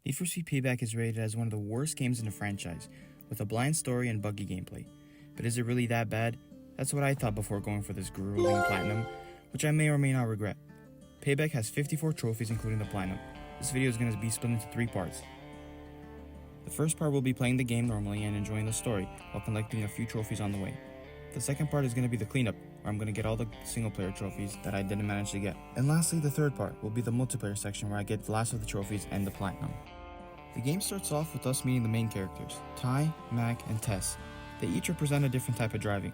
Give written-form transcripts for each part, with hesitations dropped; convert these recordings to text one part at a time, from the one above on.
Need for Speed Payback is rated as one of the worst games in the franchise, with a bland story and buggy gameplay. But is it really that bad? That's what I thought before going for this grueling platinum, which I may or may not regret. Payback has 54 trophies including the platinum. This video is going to be split into 3 parts. The first part will be playing the game normally and enjoying the story, while collecting a few trophies on the way. The second part is going to be the cleanup, where I'm going to get all the single player trophies that I didn't manage to get. And lastly, the third part will be the multiplayer section where I get the last of the trophies and the platinum. The game starts off with us meeting the main characters, Ty, Mac, and Tess. They each represent a different type of driving.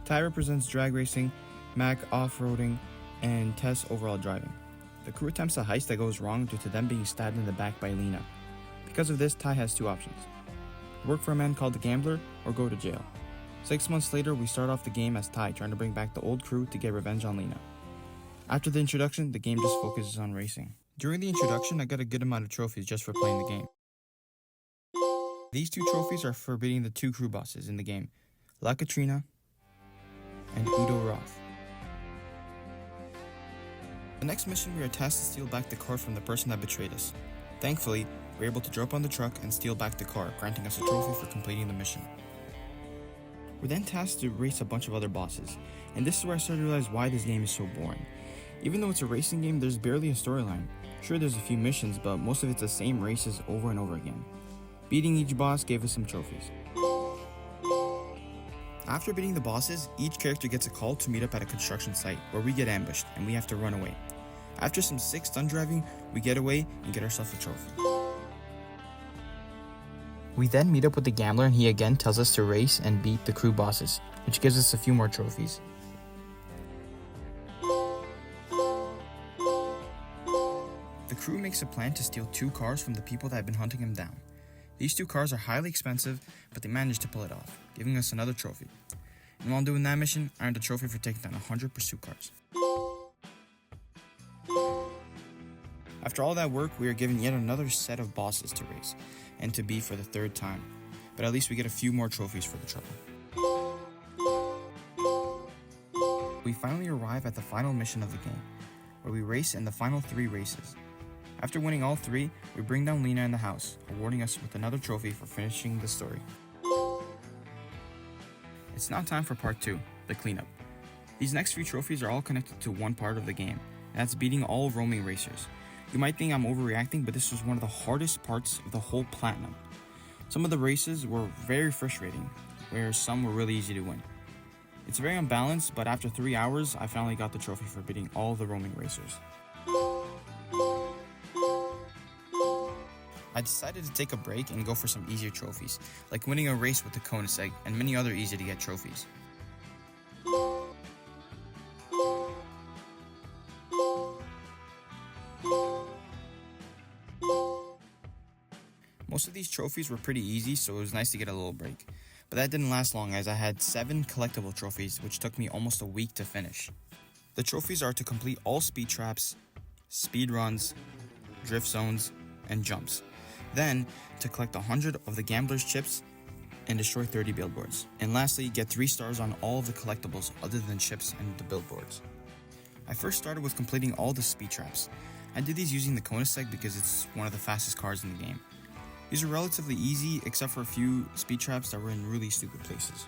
Ty represents drag racing, Mac off-roading, and Tess overall driving. The crew attempts a heist that goes wrong due to them being stabbed in the back by Lena. Because of this, Ty has 2 options: work for a man called the Gambler or go to jail. 6 months later, we start off the game as Ty trying to bring back the old crew to get revenge on Lena. After the introduction, the game just focuses on racing. During the introduction, I got a good amount of trophies just for playing the game. These 2 trophies are for beating the 2 crew bosses in the game, La Katrina and Udo Roth. The next mission, we are tasked to steal back the car from the person that betrayed us. Thankfully, we are able to drop on the truck and steal back the car, granting us a trophy for completing the mission. We're then tasked to race a bunch of other bosses, and this is where I started to realize why this game is so boring. Even though it's a racing game, there's barely a storyline. Sure, there's a few missions, but most of it's the same races over and over again. Beating each boss gave us some trophies. After beating the bosses, each character gets a call to meet up at a construction site, where we get ambushed and we have to run away. After some sick stunt driving, we get away and get ourselves a trophy. We then meet up with the Gambler and he again tells us to race and beat the crew bosses, which gives us a few more trophies. The crew makes a plan to steal 2 cars from the people that have been hunting him down. These 2 cars are highly expensive, but they managed to pull it off, giving us another trophy. And while doing that mission, I earned a trophy for taking down 100 pursuit cars. After all that work, we are given yet another set of bosses to race, and to beat for the 3rd time, but at least we get a few more trophies for the trouble. We finally arrive at the final mission of the game, where we race in the final 3 races. After winning all 3, we bring down Lena in the house, awarding us with another trophy for finishing the story. It's now time for part 2, the cleanup. These next few trophies are all connected to one part of the game, and that's beating all roaming racers. You might think I'm overreacting, but this was one of the hardest parts of the whole platinum. Some of the races were very frustrating, whereas some were really easy to win. It's very unbalanced, but after 3 hours, I finally got the trophy for beating all the roaming racers. I decided to take a break and go for some easier trophies, like winning a race with the Koenigsegg and many other easy to get trophies. Most of these trophies were pretty easy, so it was nice to get a little break. But that didn't last long as I had 7 collectible trophies, which took me almost a week to finish. The trophies are to complete all speed traps, speed runs, drift zones, and jumps. Then, to collect 100 of the Gambler's chips and destroy 30 billboards. And lastly, get 3 stars on all of the collectibles other than chips and the billboards. I first started with completing all the speed traps. I did these using the Koenigsegg because it's one of the fastest cars in the game. These are relatively easy except for a few speed traps that were in really stupid places.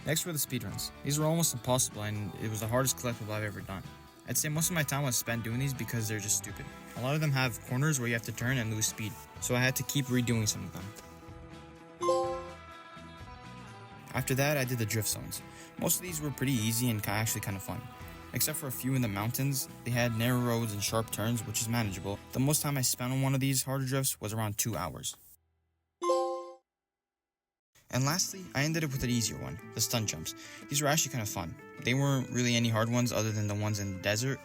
Next were the speedruns. These were almost impossible and it was the hardest collectible I've ever done. I'd say most of my time was spent doing these because they're just stupid. A lot of them have corners where you have to turn and lose speed, so I had to keep redoing some of them. After that, I did the drift zones. Most of these were pretty easy and actually kind of fun. Except for a few in the mountains, they had narrow roads and sharp turns, which is manageable. The most time I spent on one of these harder drifts was around 2 hours. And lastly, I ended up with an easier one, the stunt jumps. These were actually kind of fun. They weren't really any hard ones other than the ones in the desert.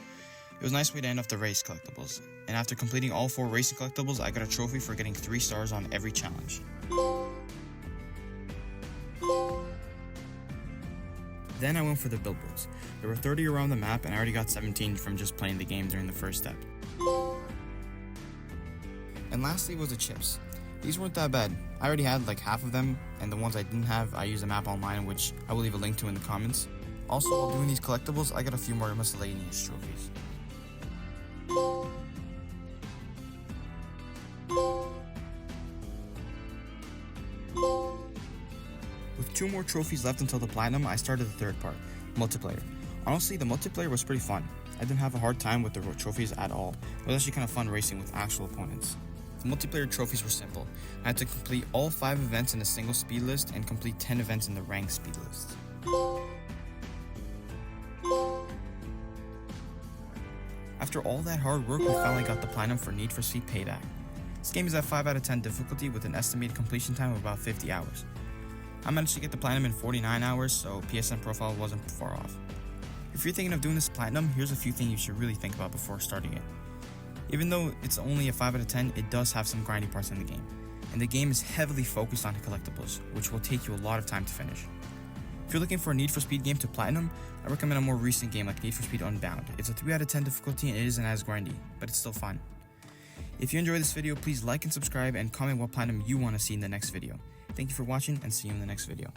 It was a nice way to end off the race collectibles. And after completing all 4 racing collectibles, I got a trophy for getting 3 stars on every challenge. Then I went for the billboards. There were 30 around the map and I already got 17 from just playing the game during the first step. And lastly was the chips. These weren't that bad. I already had like half of them, and the ones I didn't have, I used a map online, which I will leave a link to in the comments. Also, while doing these collectibles, I got a few more miscellaneous trophies. 2 more trophies left until the platinum, I started the third part, multiplayer. Honestly, the multiplayer was pretty fun. I didn't have a hard time with the trophies at all. It was actually kind of fun racing with actual opponents. The multiplayer trophies were simple. I had to complete all 5 events in a single speed list and complete 10 events in the ranked speed list. After all that hard work, we finally got the platinum for Need for Speed Payback. This game is at 5 out of 10 difficulty with an estimated completion time of about 50 hours. I managed to get the platinum in 49 hours, so PSN profile wasn't far off. If you're thinking of doing this platinum, here's a few things you should really think about before starting it. Even though it's only a 5 out of 10, it does have some grindy parts in the game, and the game is heavily focused on collectibles, which will take you a lot of time to finish. If you're looking for a Need for Speed game to platinum, I recommend a more recent game like Need for Speed Unbound. It's a 3 out of 10 difficulty and it isn't as grindy, but it's still fun. If you enjoyed this video, please like and subscribe and comment what platinum you want to see in the next video. Thank you for watching and see you in the next video.